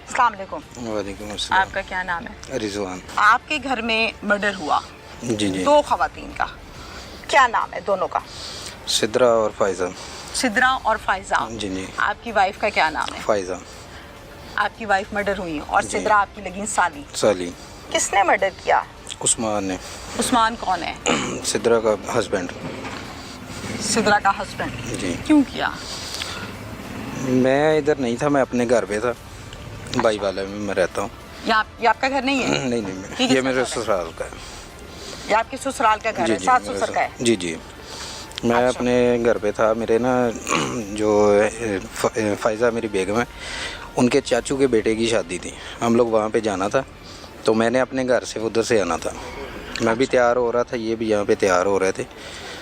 अस्सलाम वालेकुम। वालेकुम अस्सलाम। आपका क्या नाम है? रिजवान। आपके घर में मर्डर हुआ जी जी। 2 खवातीन का, क्या नाम है दोनों का? सिद्रा और फायजा। सिद्रा और फायजा। जी जी। आपकी वाइफ का क्या नाम है? फायजा। आपकी वाइफ मर्डर हुई और जी। सिद्रा आपकी लगी साली। साली। किसने मर्डर किया? उस्मान ने। उस्मान कौन है? सिद्रा का हस्बैंड। सिद्रा का हस्बैंड। जी। क्यों किया? मैं इधर नहीं था, मैं अपने घर पे था, भाई वाला में मैं रहता हूँ। ये आपका घर नहीं है? नहीं नहीं, ये मेरे ससुराल का है। ये आपके ससुराल का घर जी है, जी, सास मेरे ससुर का है? जी जी। मैं अच्छा। अपने घर पे था, मेरे ना जो फायजा मेरी बेगम है, उनके चाचू के बेटे की शादी थी, हम लोग वहाँ पे जाना था, तो मैंने अपने घर से उधर से आना था। मैं भी तैयार हो रहा था, ये भी यहाँ पे तैयार हो रहे थे।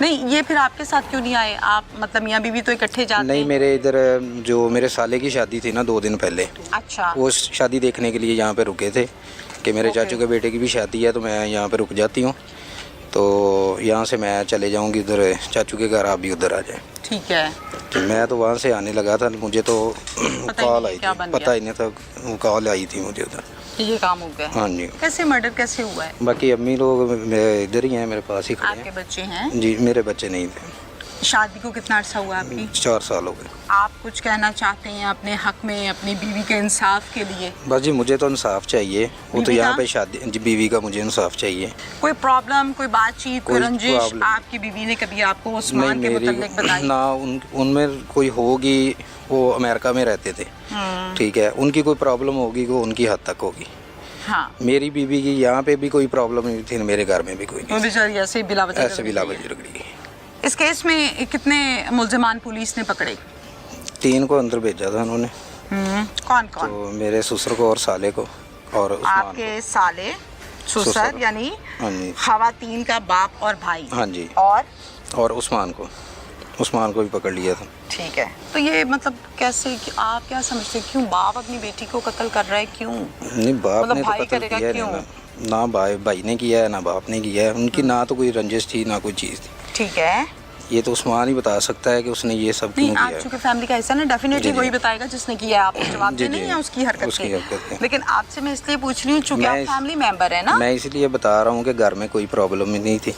नहीं, ये फिर आपके साथ क्यों नहीं आए? आप मतलब मियाँ बीवी तो इकट्ठे जाते नहीं, हैं। मेरे इधर जो मेरे साले की शादी थी ना 2 दिन पहले, अच्छा। वो शादी देखने के लिए यहाँ पे रुके थे कि मेरे ओके। चाचू के बेटे की भी शादी है, तो मैं यहाँ पे रुक जाती हूँ, तो यहाँ से मैं चले जाऊँगी उधर चाचू के घर, आप भी उधर आ जाए। ठीक है। कि मैं तो वहाँ से आने लगा था, मुझे तो कॉल आई क्या थी, बन पता गया? ही नहीं था, वो कॉल आई थी मुझे उधर। ये काम हो गया। हाँ जी। कैसे मर्डर कैसे हुआ है? बाकी अम्मी लोग मेरे इधर ही हैं, मेरे पास ही खड़े आपके हैं। बच्चे हैं? जी, मेरे बच्चे नहीं थे। शादी को कितना अर्सा हुआ आपकी? 4 साल हो गए। आप कुछ कहना चाहते हैं अपने हक में, अपनी बीवी के इंसाफ के लिए? बस जी, मुझे तो इंसाफ चाहिए, वो तो बीवी यहाँ का? पे शादी जी, बीवी का मुझे इंसाफ चाहिए। कोई प्रॉब्लम, कोई बातचीत, कोई कोई रंजिश प्रॉब्लम। आपकी बीवी ने कभी आपको उस्मान के मेरी मुताल्लिक बताई? ना उनमें कोई होगी, वो अमेरिका में रहते थे, ठीक है, उनकी कोई प्रॉब्लम होगी वो उनकी हद तक होगी। हाँ। मेरी बीवी की यहाँ पे भी कोई प्रॉब्लम नहीं थी, मेरे घर में भी कोई वो नहीं बेचारी ऐसे ही बिला वजह थी, ऐसे झगड़ भी गई है। लावज रगड़ी। इस केस में कितने मुल्जिमान पुलिस ने पकड़े? 3 को अंदर भेजा था उन्होंने, कौन कौन? तो मेरे ससुर को और साले को और उस्मान को। आपके साले, ससुर ससुर। यानी हाँ जी। खवातीन का बाप और भाई। हाँ जी। और उस्मान को भी पकड़ लिया था। ठीक है, तो ये मतलब कैसे कि आप क्या समझते हैं, क्यों बाप अपनी बेटी को कत्ल कर रहा है? क्यों? नहीं, बाप मतलब ने तो भाई कत्ल करेगा किया क्यों? नहीं ना भाई ने किया है, ना बाप ने किया है, उनकी ना तो कोई रंजिश थी ना कोई चीज़ थी। ठीक है। ये तो उस्मान ही बता सकता है कि उसने ये सब क्यों नहीं, किया आप है। चूंकि फैमिली का हिस्सा ना, डेफिनेटली जी, जी। वही बताएगा जिसने किया है। आपको जवाब जी, देना जी। ही है उसकी हरकत उसकी हरकत से। है। लेकिन आपसे मैं इसलिए पूछ रही हूँ चूंकि आप मैं फैमिली मेंबर है ना। मैं इसलिए बता रहा हूँ कि घर में कोई प्रॉब्लम ही नहीं थी,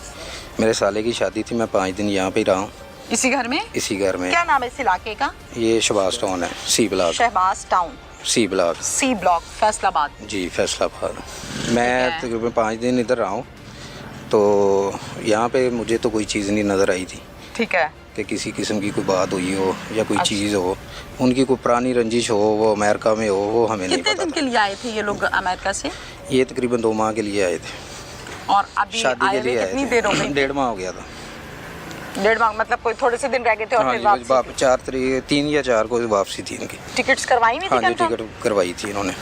मेरे साले की शादी थी, मैं 5 दिन यहाँ पे ही रहा हूँ, इसी घर में? इसी घर में। क्या नाम है इस इलाके का? ये शहबाज टाउन है, C block. Shahbaz town, C block. C block, Faisalabad. जी, फैसलाबाद। है। मैं तकरीबन 5 दिन इधर रहा हूँ, तो यहाँ पे मुझे तो कोई चीज़ नहीं नज़र आई थी ठीक है। कि किसी किस्म की कोई बात हुई हो या कोई अच्छा। चीज़ हो, उनकी कोई पुरानी रंजिश हो, वो अमेरिका में हो, वो हमें नहीं कितने पता दिन था। के लिए आए थे ये लोग अमेरिका से? ये तकरीबन 2 माह के लिए आए थे, और अभी शादी आए के हुए लिए कितनी आए देर हो थे। गई? 1.5 माह हो गया था। 1.5 माह मतलब कोई थोड़े से दिन रह गए थे और हाँ फिर जी, वापसी? 3 या 4 को वापसी थी इनकी। टिकट्स करवाई हुई हाँ थी जी, confirm? टिकट करवाई थी इन्होंने।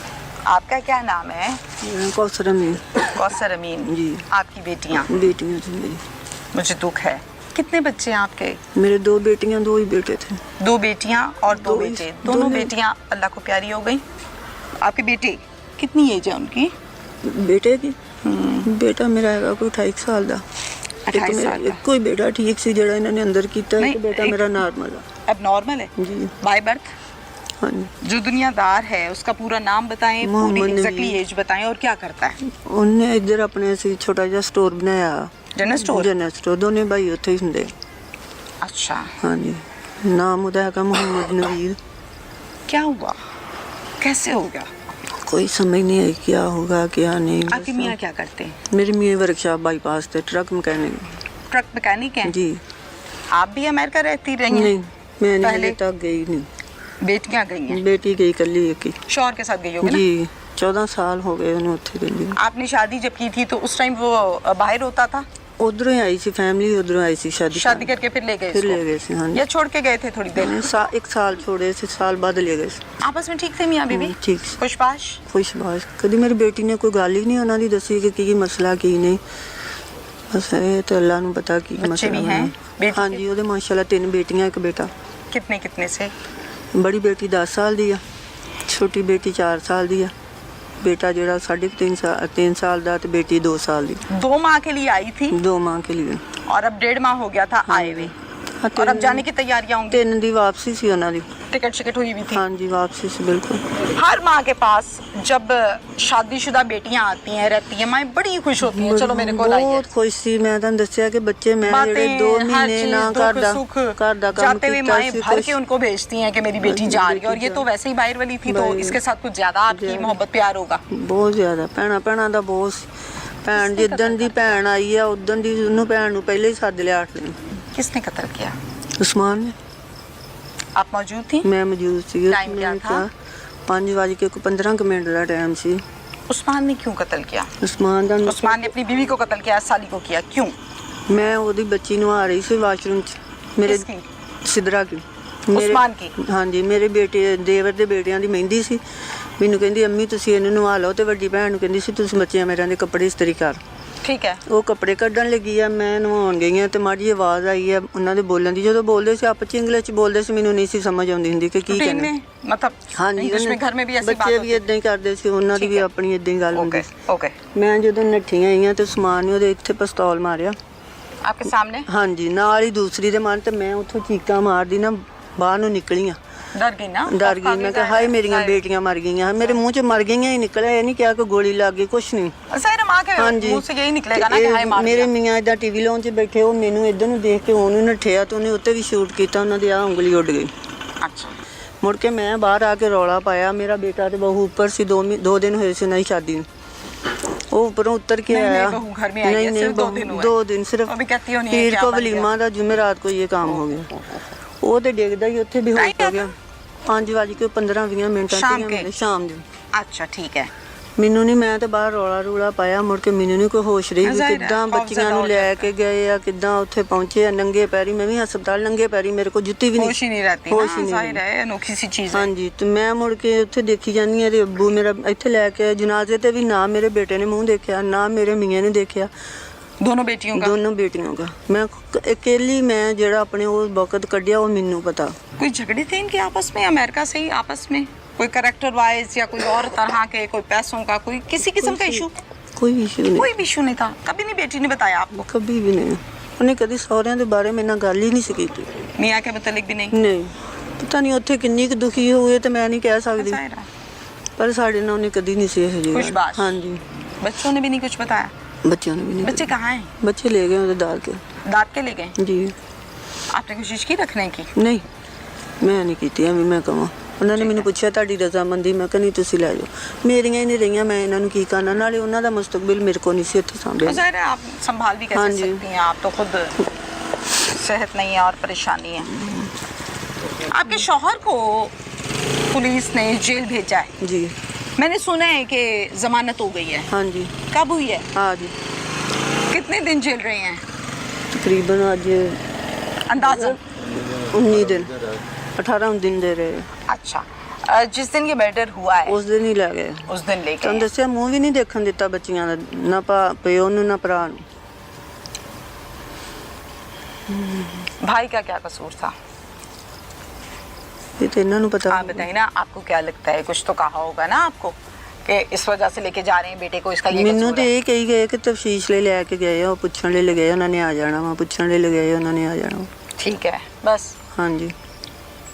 आपका क्या नाम है? कौसर अमीन। कौसर अमीन जी। आपकी बेटियां? बेटियां थी मेरी। मुझे दुख है। कितने बच्चे हैं आपके? मेरे 2 बेटियां 2 ही बेटे थे। 2 बेटियां और 2 दो ही- बेटे। दोनों दोनों- बेटियां अल्लाह को प्यारी हो गई। आपके बेटे कितनी एज है उनकी? बेटे की बेटा मेरा हैगा कोई 28 साल दा। 28 साल का। कोई बेटा ठीक सी ਜਿਹੜਾ ਇਹਨਾਂ ਨੇ ਅੰਦਰ ਕੀਤਾ नहीं, ਇੱਕ बेटा एक- मेरा नॉर्मल है। अब नॉर्मल है जी। By birth? हाँ जी। जो दुनियादार है उसका पूरा नाम बताएं, पूरी मोहम्मद एग्जैक्टली नबी। एज बताएं और क्या करता है? ਉਹਨੇ ਇੱਧਰ ਆਪਣੇ ਅਸੀਂ ਛੋਟਾ ਜਿਹਾ ਸਟੋਰ ਬਣਾਇਆ। General store? General store. ਦੋਨੇ ਭਾਈ ਉੱਥੇ ਹੀ ਹੁੰਦੇ। अच्छा, हाँ जी। नाम ਉਹਦਾ ਹੈਗਾ मोहम्मद नवीर। क्या हुआ, कैसे हो गया? कोई समझ नहीं आई क्या होगा क्या नहीं। आपके मियाँ क्या करते हैं? मेरी मियाँ वर्कशॉप बाईपास थे, ट्रक मैकेनिक। ट्रक मैकेनिक हैं? जी। आप भी अमेरिका रहती रही हैं? नहीं, मैं पहले? पहले तक गई नहीं। बेटियां गई हैं? बेटी गई कली एक ही। शौहर के साथ गई होगी ना? जी 14 साल हो गए उन्हें उत्थे गई। आपने शादी जब की थी तो उस टाइम वो बाहर होता था? उधरों ही आई सी फैमिली, उधरों आई सी शादी करके फिर ले गए फिर इसको? ले गए सी। हाँ जी। या छोड़ के गए थे थोड़ी देर? एक साल छोड़े थे, साल बाद ले गए सी। आपस में ठीक थे मियाँ बीवी? ठीक सी। खुशबाश? खुशबाश। कभी मेरी बेटी ने कोई गल ही नहीं उन्हों की दसी कि की मसला की नहीं। बस ये तो अल्लाह नूं पता की बच्चे मसला भी बना। हैं? बेटी हाँ के? जी, ਉਹਦੇ माशाल्लाह 3 बेटियां एक बेटा। कितने कितने से? बड़ी बेटी 10 साल दी है, छोटी बेटी 4 साल दी है, बेटा ਜਿਹੜਾ 3.5 साल ਦਾ ਤੇ बेटी 2 साल दी। 2 माह के लिए आई थी 2 माह के लिए। और अब 1.5 माह हो गया था आए हुए, हाँ, और अब जाने की तैयारियां होंगी? 3 ਦੀ ਵਾਪਸੀ ਸੀ ਉਹਨਾਂ ਦੀ। टिकट शिकट हुई हुई थी? हाँ जी, वापसी से बिल्कुल। हर माँ के पास जब शादीशुदा बेटियां आती हैं, रहती हैं, माँ बड़ी खुश होती हैं, चलो मेरे को लाइए। बहुत खुश सी। मैं ਤੁਹਾਨੂੰ ਦੱਸਿਆ ਕਿ ਬੱਚੇ ਮੈਂ ਜਿਹੜੇ 2 बातें, हर ਮਹੀਨੇ चीज, ना दुख ਘਰ ਦਾ सुख ਕੰਮ जाते हुए ਕੀਤਾ माएँ ਸੀ भर के उनको भेजती हैं कि मेरी बेटी जा रही है। और ये तो वैसे ही बाहर वाली थी, तो बाहर। इसके साथ कुछ ज्यादा आपकी मोहब्बत प्यार होगा। ਬਹੁਤ ਜ਼ਿਆਦਾ ਭੈਣਾਂ ਦਾ ਬਹੁਤ ਸੀ। ਭੈਣ ਜਿੱਦਣ ਦੀ ਭੈਣ ਆਈ ਆ ਉਦੋਂ ਦੀ ਉਹਨੂੰ ਭੈਣ ਨੂੰ ਪਹਿਲੇ ਹੀ ਸੱਦ ਲਿਆ 8 ਦਿਨ। किसने कत्ल किया? ਉਸਮਾਨ ਨੇ। आप मौजूद थी? ਮੈਂ ਮੌਜੂਦ ਸੀ। Time क्या था? 5:15 ਦਾ ਟਾਈਮ ਸੀ। उस्मान ने क्यों कत्ल किया? ਉਸਮਾਨ ਦਾ उस्मान ने अपनी बीवी को कत्ल किया, साली को किया, क्यों? ਮੈਂ ਉਹਦੀ ਬੱਚੀ ਨੂੰ ਆ ਰਹੀ ਸੀ ਵਾਸ਼ਰੂਮ 'ਚ। ਮੇਰੇ किसकी? ਸਿਦਰਾ ਕੀ उस्मान की? ਹਾਂਜੀ, ਮੇਰੇ ਬੇਟੇ ਦੇਵਰ ਦੇ ਬੇਟਿਆਂ ਦੀ ਮਹਿੰਦੀ ਸੀ। ਮੈਨੂੰ ਕਹਿੰਦੀ ਅੰਮੀ ਤੁਸੀਂ ਇਹਨੂੰ ਨਵਾ ਲਓ, ਤੇ ਵੱਡੀ ਭੈਣ ਨੂੰ ਕਹਿੰਦੀ ਸੀ ਤੁਸੀਂ ਬੱਚਿਆਂ ਮੇਰਿਆਂ ਦੇ ਕੱਪੜੇ ਇਸਤਰੀ ਕਰ। ठीक है। ਉਹ ਕੱਪੜੇ ਕੱਢਣ ਲੱਗੀ ਆ, ਮੈਂ ਨਵਾਉਣ ਗਈ ਆ ਤੇ ਮਾੜੀ ਆਵਾਜ਼ ਆਈ ਆ ਉਹਨਾਂ ਦੇ ਬੋਲਣ ਦੀ। ਜਦੋਂ ਬੋਲਦੇ ਸੀ ਆਪਸ ਚ ਇੰਗਲਿਸ਼ ਚ ਬੋਲਦੇ ਸੀ, ਮੈਨੂੰ ਨਹੀਂ ਸੀ ਸਮਝ ਆਉਂਦੀ ਹੁੰਦੀ ਕਿ ਕੀ रूटीन ਕਹਿਣਾ। में मतलब ਹਾਂਜੀ, इंग्लिश में घर में भी ऐसी बात ਬੱਚੇ ਵੀ होती है? ਇਦਾਂ ਹੀ ਕਰਦੇ ਸੀ, ਉਹਨਾਂ ਦੀ ठीक ਵੀ है। ਆਪਣੀ ਇਦਾਂ ਹੀ ਗੱਲ ਹੁੰਦੀ ओके ਸੀ। ओके। ਮੈਂ ਜਦੋਂ ਨੱਠੀਆਂ ਆਈਆਂ ਤੇ ਉਸਮਾਨ ਨੇ ਉਹਦੇ ਇੱਥੇ ਪਿਸਤੌਲ ਮਾਰਿਆ। आपके सामने? ਹਾਂਜੀ, ਨਾਲ ਹੀ ਦੂਸਰੀ ਦੇ ਮਾਰਨ ਤੇ ਮੈਂ ਉੱਥੋਂ ਚੀਕਾਂ ਮਾਰਦੀ ਨਾ ਬਾਹਰ ਨੂੰ ਨਿਕਲੀ ਆ। डर गई ना? ਡਰ ਗਈ। ਮੈਂ ਕਿਹਾ ਹਾਏ ਮੇਰੀਆਂ ਬੇਟੀਆਂ ਮਰ ਗਈਆਂ। ਮੇਰੇ ਮੂੰਹ 'ਚ ਮਰ ਗਈਆਂ ਹੀ ਨਿਕਲਿਆ। ਇਹ ਨਹੀਂ ਕਿਹਾ ਕਿ ਗੋਲੀ ਲੱਗ ਗਈ, ਕੁਛ ਨਹੀਂ। सर माँ के ਹਾਂਜੀ, मुंह से यही निकलेगा ना कि हाय मार ਮੇਰੇ दिया। ਮੀਆਂ ਇਦਾਂ ਟੀਵੀ ਲਾਉਣ 'ਚ ਬੈਠੇ, ਉਹ ਮੈਨੂੰ ਇੱਧਰ ਨੂੰ ਦੇਖ ਕੇ ਉਹਨੂੰ ਨੱਠਿਆ ਤੇ ਉਹਨੇ ਉੱਤੇ ਵੀ ਸ਼ੂਟ ਕੀਤਾ। ਉਹਨਾਂ ਦੀ ਆ ਉਂਗਲੀ ਉੱਡ ਗਈ। अच्छा। ਮੁੜ ਕੇ ਮੈਂ ਬਾਹਰ ਆ ਕੇ ਰੌਲਾ ਪਾਇਆ। ਮੇਰਾ ਬੇਟਾ ਤੇ ਬਹੂ ਉੱਪਰ ਸੀ। 2 ਦਿਨ ਹੋਏ ਸੀ ਉਹਨਾਂ ਦੀ ਸ਼ਾਦੀ ਨੂੰ। ਉਹ ਉੱਪਰੋਂ ਉਤਰ ਕੇ नहीं, नहीं, ਆਇਆ। बहू घर में आई है, सिर्फ 2 दिन हुए। 2 दिन सिर्फ। वो भी कहती होनी है पीर क्या को बन गया। वलीमा ਦਾ ਜੁਮੇਰਾਤ को ये काम हो गया। ਉਹ ਤੇ ਡਿੱਗਦਾ ਹੀ ਉੱਥੇ ਬੇਹੋਸ਼ ਹੋ ਗਿਆ। 5:15-20 ਮਿੰਟਾਂ शाम ਤੀਆਂ के? ਮਿੰਟ ਸ਼ਾਮ ਦੇ। अच्छा ठीक है। ਮੈਨੂੰ ਨਹੀਂ, ਮੈਂ ਤੇ ਬਾਹਰ ਰੌਲਾ ਰੂਲਾ ਪਾਇਆ। ਮੁੜ ਕੇ ਮੈਨੂੰ ਨਹੀਂ ਕੋਈ ਹੋਸ਼ ਰਹੀ ਵੀ ਜ਼ਾਹਿਰ ਹੈ, ਕਿੱਦਾਂ ਖੌਫ ਬੱਚੀਆਂ ਜ਼ਿਆਦਾ ਨੂੰ ਹੋ ਲੈ ਜਾਂਦਾ ਕੇ ਗਏ ਆ, ਕਿੱਦਾਂ ਉੱਥੇ ਪਹੁੰਚੇ ਆ ਨੰਗੇ ਪੈਰੀ। ਮੈਂ ਵੀ ਹਸਪਤਾਲ ਨੰਗੇ ਪੈਰੀ, ਮੇਰੇ ਕੋਲ ਜੁੱਤੀ ਵੀ ਨਹੀਂ। होश ही नहीं रहती होश ना, ही नहीं जाहिर है अनोखी सी चीज है। ਹਾਂਜੀ, ਤੇ ਮੈਂ ਮੁੜ ਕੇ ਉੱਥੇ ਦੇਖੀ ਜਾਂਦੀ ਆ। ਤੇ ਅੱਬੂ ਮੇਰਾ ਇੱਥੇ ਲੈ ਕੇ ਆਏ ਜਨਾਜ਼ੇ ਤੇ ਵੀ। ਨਾ ਮੇਰੇ ਬੇਟੇ ਨੇ ਮੂੰਹ ਦੇਖਿਆ, ਨਾ ਮੇਰੇ ਮੀਆਂ ਨੇ ਦੇਖਿਆ। दोनों बेटियों का? ਦੋਨੋਂ ਬੇਟੀਆਂ ਦਾ। ਮੈਂ ਅਕੇਲੀ ਮੈਂ ਜਿਹੜਾ ਆਪਣੇ ਉਹ ਵਕਤ ਕੱਢਿਆ ਉਹ ਮੈਨੂੰ ਪਤਾ। कोई झगड़े थे इनके आपस में, अमेरिका से ही आपस में? कोई करेक्टर वाइज या कोई और तरह के, कोई पैसों का, कोई किसी किस्म का इशू? ਕੋਈ ਇਸ਼ੂ ਨਹੀਂ, कोई भी इशू नहीं था? कभी नहीं बेटी ने बताया आपको? ਕभी ਵੀ ਨਹੀਂ। ਉਹਨੇ ਕਦੀ ਸਹੁਰਿਆਂ ਦੇ ਬਾਰੇ ਮੇਰੇ ਨਾਲ ਗੱਲ ਹੀ ਨਹੀਂ ਸੀ ਕੀਤੀ। मियाँ के मुतालिक भी नहीं? ਨਹੀਂ, ਪਤਾ ਨਹੀਂ ਉੱਥੇ ਕਿੰਨੀ ਕੁ ਦੁਖੀ ਹੋਏ ਤੇ ਮੈਂ ਨਹੀਂ ਕਹਿ ਸਕਦੀ। जाहिर है। ਪਰ ਸਾਡੇ ਨਾਲ ਉਹਨੇ ਕਦੀ ਨਹੀਂ ਸੀ ਇਹੋ ਜਿਹੀ ਗੱਲ। खुशबाश। ਹਾਂਜੀ, बच्चों ने भी नहीं कुछ बताया? ਬੱਚਿਆਂ ਨੂੰ ਵੀ ਨਹੀਂ। बच्चे कहाँ हैं? ਬੱਚੇ ਲੈ ਗਏ ਉਹਦੇ ਦਾਦ ਕੇ। दांत के ले गए? ਜੀ आपने कोशिश की रखने की? ਨਹੀਂ, ਮੈਂ ਨਹੀਂ ਕੀਤੀ ਐਵੇਂ ਮੈਂ ਕਹਾਂ। ਉਹਨਾਂ ਨੇ ਮੈਨੂੰ ਪੁੱਛਿਆ ਤੁਹਾਡੀ ਰਜ਼ਾਮੰਦੀ? ਮੈਂ ਕਿਹਾ ਨਹੀਂ, ਤੁਸੀਂ ਲੈ ਜਾਓ। ਮੇਰੀਆਂ ਹੀ ਨਹੀਂ ਰਹੀਆਂ, ਮੈਂ ਇਹਨਾਂ ਨੂੰ ਕੀ ਕਰਨਾ। ਨਾਲੇ ਉਹਨਾਂ ਦਾ ਮੁਸਤਕਬਲ ਮੇਰੇ ਕੋਲ ਨਹੀਂ ਸੀ ਇੱਥੇ ਸਾਂਭਿਆ। जाहिर है आप संभाल भी कैसे हाँ जी। सकती हैं, आप तो खुद सेहत नहीं है और परेशानी है। आपके शौहर को पुलिस ने जेल भेजा है, जी मैंने सुना है कि जमानत हो गई है, हाँ जी कब हुई है? हाँ जी, कितने दिन जेल रहे हैं तकरीबन आज अंदाजन? 19 दिन 18 दिन ਦੇ ਰਹੇ। अच्छा, जिस दिन ये मर्डर हुआ है ਉਸ ਦਿਨ ਹੀ ਲੈ ਗਏ। उस दिन लेके ਤੁਹਾਨੂੰ ਦੱਸਿਆ ਮੂੰਹ ਵੀ ਨਹੀਂ ਦੇਖਣ ਦਿੱਤਾ ਬੱਚੀਆਂ ਦਾ, ਨਾ ਪਿਓ ਨੂੰ ਨਾ ਭਰਾ ਨੂੰ। भाई का क्या कसूर था? ਇਹ ਤੇ ਇਹਨਾਂ ਨੂੰ ਪਤਾ। आप बताइए ना, आपको क्या लगता है? कुछ तो कहा होगा ना आपको कि इस वजह से लेके जा रहे हैं बेटे को, इसका ये ਮੈਨੂੰ कसूर ਤੇ है। ਇਹ ਕਹੀ ਗਏ ਕਿ ਤਫਸੀਸ਼ ਲਈ ਲੈ ਕੇ ਗਏ ਆ, ਉਹ ਪੁੱਛਣ ਲਈ ਗਏ, ਉਹਨਾਂ ਨੇ ਆ ਜਾਣਾ ਵਾ, ਪੁੱਛਣ ਲਈ ਗਏ, ਉਹਨਾਂ ਨੇ ਆ ਜਾਣਾ ਵਾ। ठीक है, बस ਹਾਂਜੀ,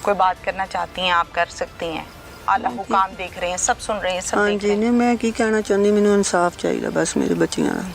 कोई बात करना चाहती हैं आप कर सकती हैं, आला हुकाम देख रहे हैं, सब सुन रहे हैं, सब देख ਹਾਂਜੀ रहे हैं। ਨੇ ਮੈਂ ਕੀ ਕਹਿਣਾ ਚਾਹੁੰਦੀ, ਮੈਨੂੰ ਇਨਸਾਫ ਚਾਹੀਦਾ ਬਸ ਮੇਰੇ ਬੱਚਿਆਂ ਦਾ।